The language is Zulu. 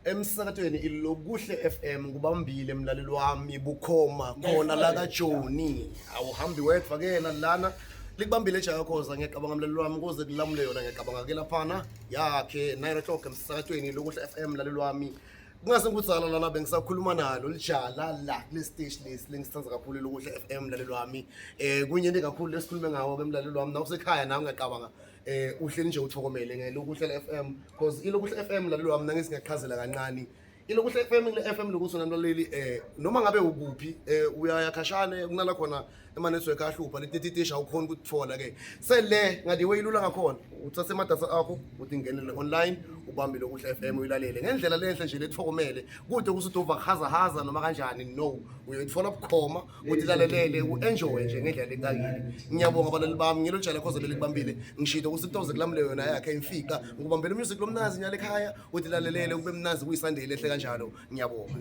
Emsakatweni ilokuhle FM kubambile emlaleli wami bukhoma khona la kaJoni awuhambi wedwa ke lana likubambile eJayakhoza ngiyacabanga mlaleli wami kuze kulamule yona ngiyacabanga ke laphana yakhe 9 o'clock emsakatweni lokuhle FM mlaleli wami kungase ngikutsala lana bengisakhuluma nalo lijala la kule stage lesi lengisithanza kakhulu lokuhle FM mlaleli wami kunye into kakhulu lesikhulume ngawo ke mlaleli wami nawusekhaya nawe ngiyacabanga uhleli nje uthokomele ngelokuhle FM because ilokuhle FM mlaleli wami nangisingachazela kancane ilokuhle FM ile FM lokuthi namlaleli noma ngabe ukuphi uyaya khashane kunala khona emanetwork ahlupha letititisha ukhona ukuthola ke sele ngathi weyilula ngakhona uthathe amadata akho uthi ngenele online ubambe lokuhle FM uyilalele ngendlela lenhle nje lethokomele kude kusuthi haza noma kanjani no uyayithola bukhoma uthi lalelele uenjoy nje ngendlela lekakile ngiyabonga abalali bami ngilojala khoza belikubambile ngishito kusitoze kulamule yona yakhe imfika ngikubambela music lomnazi nyale ekhaya uthi lalelele kube mnazi kuyisandile ehle kanjalo ngiyabonga.